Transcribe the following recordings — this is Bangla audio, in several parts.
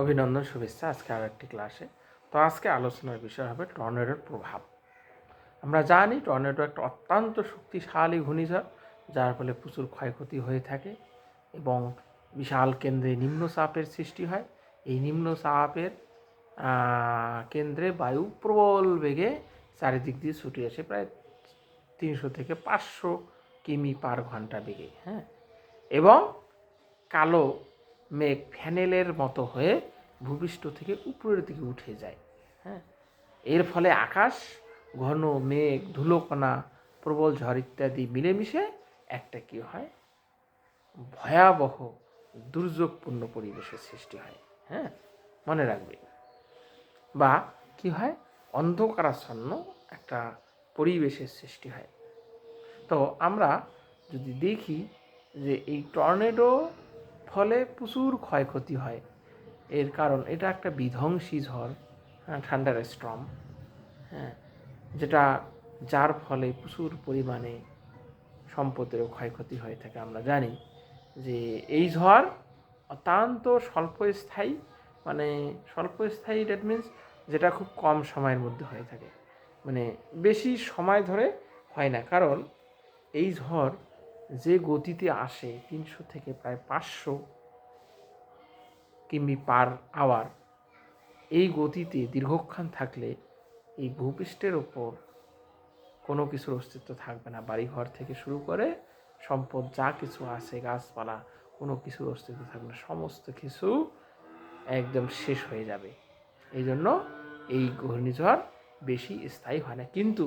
অভিনন্দন, শুভেচ্ছা। আজকে আরও একটি ক্লাসে। তো আজকে আলোচনার বিষয় হবে টর্নেডোর প্রভাব। আমরা জানি টর্নেডো একটা অত্যন্ত শক্তিশালী ঘূর্ণিঝড়, যার ফলে প্রচুর ক্ষয়ক্ষতি হয়ে থাকে এবং বিশাল কেন্দ্রে নিম্নচাপের সৃষ্টি হয়। এই নিম্নচাপের কেন্দ্রে বায়ু প্রবল বেগে চারিদিক দিয়ে ছুটে আসে, প্রায় 300 থেকে 500 কিমি/ঘন্টা বেগে। এবং কালো মেঘ ফ্যানেলের মতো হয়ে ভূপৃষ্ঠ থেকে উপরের দিকে উঠে যায়। এর ফলে আকাশ ঘন মেঘ, ধুলোকণা, প্রবল ঝড় ইত্যাদি মিলেমিশে একটা কি হয়, ভয়াবহ দুর্যোগপূর্ণ পরিবেশের সৃষ্টি হয়। মনে রাখবে। বা কি হয়, অন্ধকারাচ্ছন্ন একটা পরিবেশের সৃষ্টি হয়। তো আমরা যদি দেখি যে এই টর্নেডো ফলে প্রচুর ক্ষয়ক্ষতি হয়, এর কারণ এটা একটা বিধ্বংসী ঝড়, থান্ডার স্টর্ম, যার ফলে প্রচুর পরিমাণে সম্পদেরও ক্ষয়ক্ষতি হয়ে থাকে। আমরা জানি যে এই ঝড় অত্যন্ত স্বল্পস্থায়ী, স্বল্পস্থায়ী দ্যাট মিনস যেটা খুব কম সময়ের মধ্যে হয়ে থাকে, বেশি সময় ধরে হয় না। কারণ এই ঝড় যে গতিতে আসে 300 থেকে প্রায় 500 কিমি/আওয়ার, এই গতিতে দীর্ঘক্ষণ থাকলে এই ভূপৃষ্ঠের ওপর কোনো কিছুর অস্তিত্ব থাকবে না। বাড়িঘর থেকে শুরু করে সম্পদ যা কিছু আছে, গাছপালা, কোনো কিছুর অস্তিত্ব থাকবে না। সমস্ত কিছু একদম শেষ হয়ে যাবে। এই জন্য এই ঘূর্ণিঝড় বেশি স্থায়ী হয় না, কিন্তু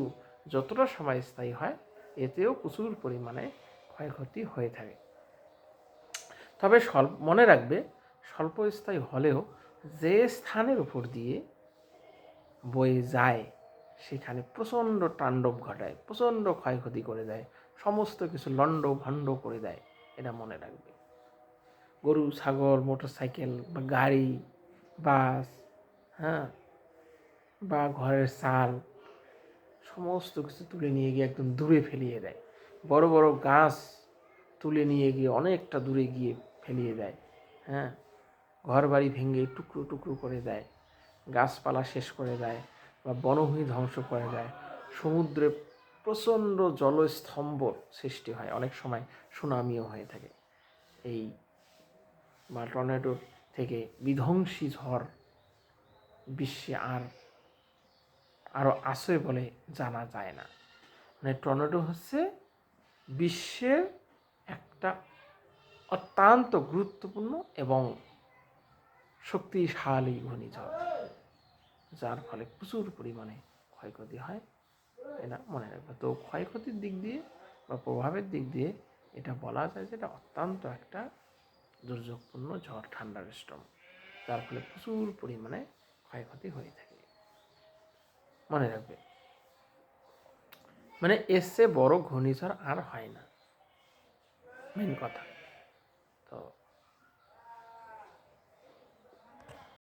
যতটা সময় স্থায়ী হয় এতেও প্রচুর পরিমাণে ক্ষয়ক্ষতি হয়ে থাকে। তবে মনে রাখবে, স্বল্পস্থায়ী হলেও যে স্থানের উপর দিয়ে বয়ে যায় সেখানে প্রচণ্ড তাণ্ডব ঘটায়, প্রচণ্ড ক্ষয়ক্ষতি করে দেয়, সমস্ত কিছু লণ্ডভণ্ড করে দেয়। এটা মনে রাখবে। গরু, ছাগল, মোটরসাইকেল বা গাড়ি, বাস, বা ঘরের চাল, সমস্ত কিছু তুলে নিয়ে গিয়ে একদম দূরে ফেলিয়ে দেয়। বড় বড় গাছ তুলে নিয়ে গিয়ে অনেকটা দূরে গিয়ে ফেলিয়ে দেয়। ঘর বাড়ি ভেঙে টুকরো টুকরো করে দেয়, গাছপালা শেষ করে দেয় বা বনভূমি ধ্বংস করে দেয়। সমুদ্রে প্রচণ্ড জলস্তম্ভ সৃষ্টি হয়, অনেক সময় সুনামিও হয়ে থাকে। এই বা টর্নেডো থেকে বিধ্বংসী ঝড় বিশ্বে আরও আছে বলে জানা যায় না। টর্নেডো হচ্ছে বিশ্বের একটা অত্যন্ত গুরুত্বপূর্ণ এবং শক্তিশালী ঘূর্ণিঝড়, যার ফলে প্রচুর পরিমাণে ক্ষয়ক্ষতি হয়। এটা মনে রাখবে। তো ক্ষয়ক্ষতির দিক দিয়ে বা প্রভাবের দিক দিয়ে এটা বলা যায় যে এটা অত্যন্ত একটা দুর্যোগপূর্ণ ঝড়, থান্ডার স্টর্ম, যার ফলে প্রচুর পরিমাণে ক্ষয়ক্ষতি হয়ে থাকে। মনে রাখবে, এর চেয়ে বড় ঘূর্ণিঝড় আর হয় না, মেন কথা।